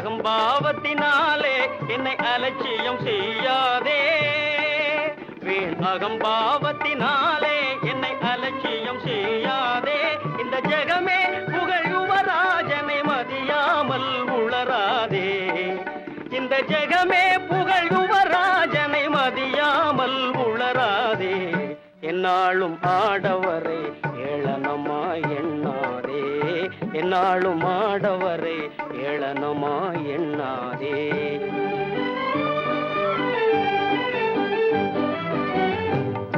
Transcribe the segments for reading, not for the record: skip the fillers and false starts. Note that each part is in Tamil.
அகம்பாவத்தினாலே என்னை அலட்சியம் செய்யாதே. வீண் அகம்பாவத்தினாலே என்னை அலட்சியம் செய்யாதே. இந்த ஜெகமே புகழ் யுவராஜனை மதியாமல் உளராதே. இந்த ஜெகமே புகழ் யுவராஜனை மதியாமல் உளராதே. என்னாலும் ஆடவரை ஏளனமாய் எண்ணாதே. என்னாலும் ஆடவரை ஏளனமாய் எண்ணாதே.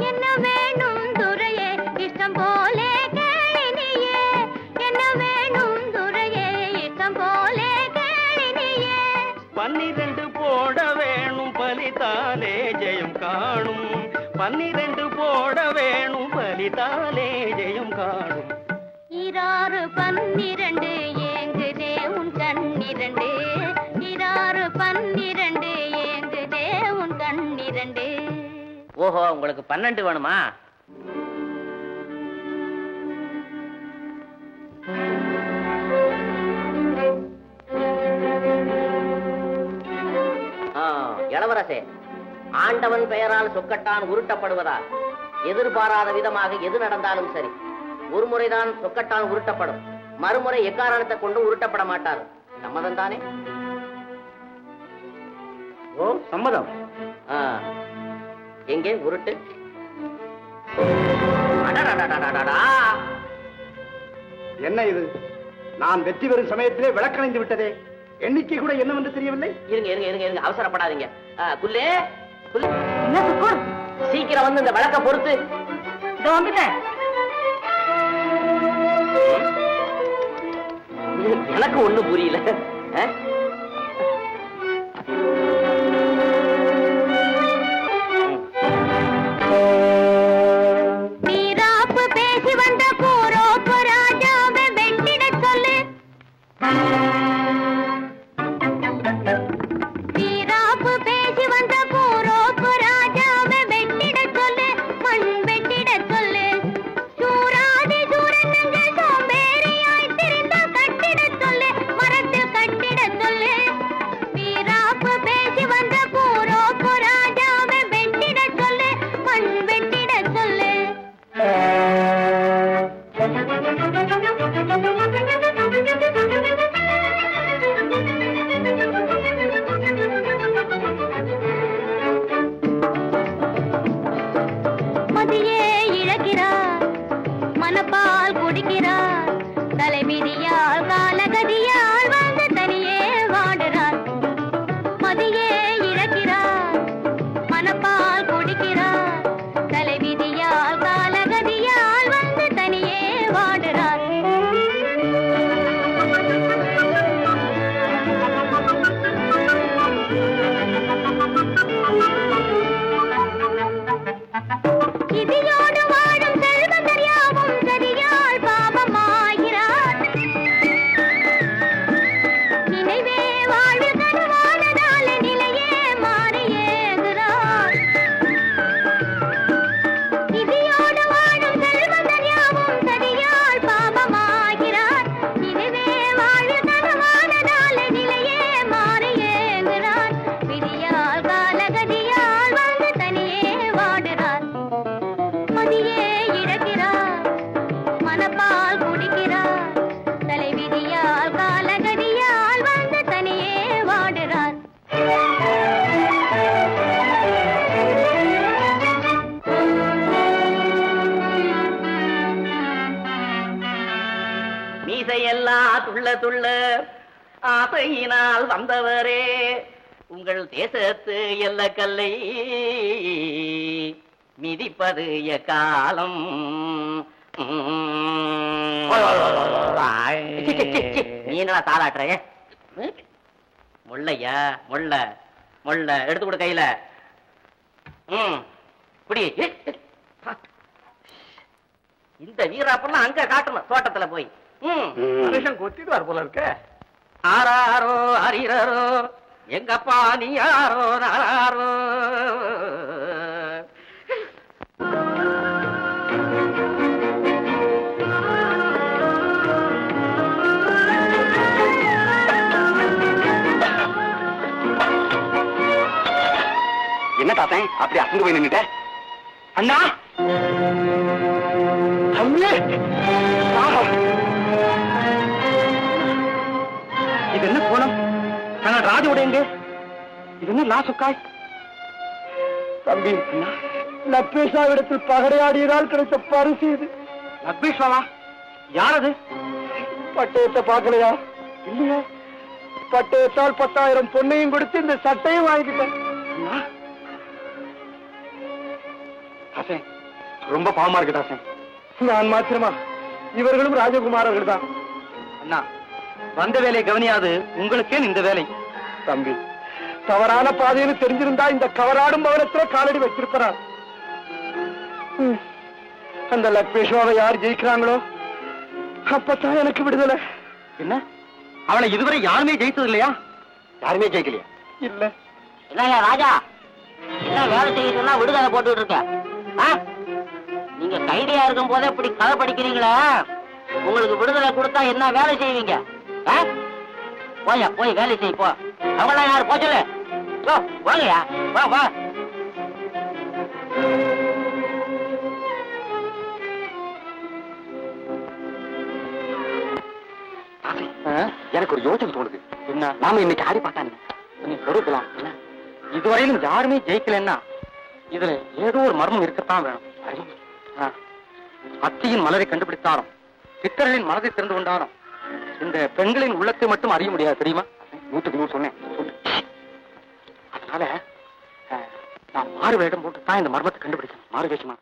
என்ன வேணும் துரையே இஷ்டம் போலே கேளினியே. என்ன வேணும் துரையே இஷ்டம் போலே கேளினியே. 12 போட வேணும் பலித்தாலே ஜெயம் காணும். 12 போட வேணும் பலித்தாலே ஜெயம் காணும். 12 ஏங்குதே உன் கண்ணிரண்டு. 12 ஏங்குதே உன் கண்ணிரண்டு. ஓஹோ, உங்களுக்கு 12 வேணுமா? இளவரசே, ஆண்டவன் பெயரால் சொக்கட்டான் உருட்டப்படுவதால் எதிர்பாராத விதமாக எது நடந்தாலும் சரி, ஒரு முறைதான் சொக்கட்டான் உருட்டப்படும். மறுமுறை எக்காரணத்தை கொண்டு உருட்டப்பட மாட்டார். சம்மதம் தானே? ஓ, சம்மதம். எங்கே உருட்டு? என்ன இது? நான் வெற்றி பெறும் சமயத்திலே விளக்கணைந்து விட்டதே. எண்ணிக்கை கூட என்னவென்று தெரியவில்லை. இருங்க இருங்க இருங்க இருங்க, அவசரப்படாதீங்க. குல்லே, சீக்கிரம் வந்து இந்த விளக்க பொறுத்து. எனக்கு ஒண்ணும் புரியல. வீராப்பு பேசி வந்த பூரோப்பு ராஜாவை வெட்டிட சொல்லு. வீராப்பு பேசி வந்த பூரோப்பு ராஜாவை வெட்டிட சொல்லு. மண் வெட்டிட சொல்லு. சூராதி சூரனங்கள் சோம்பேறியாய் திரிந்த கட்டிட சொல்லு. மரத்தில் கட்டிட சொல்லு. வீராப்பு பேசி வந்த பூரோப்பு ராஜாவை வெட்டிட சொல்லு. மண் வெட்டிட சொல்லு. மதியே இழக்கிறார், மனப்பால் குடிக்கிறார். தலைவிதியால் காலகதியால் வந்து தனியே வாடுறார். மதியே இழக்கிறார், மனப்பால் குடிக்கிறார். தலைவிதியால் காலகதியால் வந்து தனியே வாடுறார். இதியோடு வாழும் செல்வந்தர் யாவும் சரியால் பாவமாகிறார். நினைவே வாழ்வில் கனவானதால நிலையே மாறியேகிறார். இதியோடு வாழும் செல்வந்தர் யாவும் சரியால் பாவமாகிறார். நினைவே வாழ்வில் கனவானதால நிலையே மாறியேகிறார். விதியால் காலகதியால் வந்து தனியே வாடுறார். மதியே இழக்கிறார், மனப்பால் குடிக்கிறார். தலைவிதியால் காலகதியால் வந்து தனியே வாடுறார். மீசையெல்லாம் துள்ள துள்ள ஆசையினால் வந்தவரே, உங்கள் தேசத்து எல்ல கல்லை மிதிப்பது எக்காலம். நீ என்ன தாளாட்டுற? முள்ளையா? முள்ள முள்ள எடுத்து கொடு கையில. இப்படி இந்த வீராப்பெல்லாம் அங்க காட்டணும், தோட்டத்துல போய். மனுஷன் கொத்திடுவார் போல இருக்க. ஆராரோ அரிரரோ எங்கப்பா நீ யாரோ நாரோ. தாத்தன் அப்படி அசந்து போய் நின்னுட்ட? அண்ணா தம்பி, இது என்ன கோலம்? நாங்கள் ராஜோட எங்க? இது என்ன லாசுக்காய்? தம்பி, லக்ஷ்மேஷாவிடத்தில் பகடையாடியதால் கிடைத்த பரிசு இது. லக்ஷ்மேஷாவா? யார் அது? பட்டயத்தை பார்க்கலையா? இல்லையா? பட்டயத்தால் 10,000 பொண்ணையும் கொடுத்து இந்த சட்டையும் வாங்கிக்கிட்டேன். ரொம்ப பாவமா இருக்கு தாசன். நான் மாத்திரமா? இவர்களும் ராஜகுமாரர்கள் தான். அண்ணா, வந்த வேலையை கவனியாது உங்களுக்கே இந்த வேலை. தம்பி, தவறான பாதைன்னு தெரிஞ்சிருந்தா இந்த கவராடும் பவனத்துல காலடி வச்சிருப்பார். அந்த லக்ஷ்மேஷாவை யார் ஜெயிக்கிறாங்களோ அப்பதான் எனக்கு விடுதலை. என்ன, அவளை இதுவரை யாருமே ஜெயித்தது இல்லையா? யாருமே ஜெயிக்கலையா? இல்ல. என்னையா ராஜா, என்ன வேலை செய்யணும்னா விடுதலை போட்டுட்டு இருக்க? நீங்க கைதியா இருக்கும் போதே இப்படி கதை படிக்கிறீங்களா? உங்களுக்கு விடுதலை கொடுத்தா என்ன வேலை செய்வீங்க? போயா, போய் வேலை செய்ய போ. அவங்களாம் யாரு போச்சல? வாங்கயா, வா வா. எனக்கு ஒரு யோசனை தோணுது. என்ன? நாம இன்னைக்கு ஆடி பார்த்தாங்க கொடுக்கலாம். இதுவரையிலும் யாருமே ஜெயிக்கலன்னா இதுல ஏதோ ஒரு மர்மம் இருக்கத்தான் வேணும். அத்தியின் மலரை கண்டுபிடித்தாலும் சித்தர்களின் மனதை திறந்து கொண்டாலும் இந்த பெண்களின் உள்ளத்தை மட்டும் அறிய முடியாது, தெரியுமா? 100க்கு 100 சொன்னேன். அதனால நான் மாறு வேடம் போட்டு தான் இந்த மர்மத்தை கண்டுபிடிக்கணும். மாறு வேஷமா?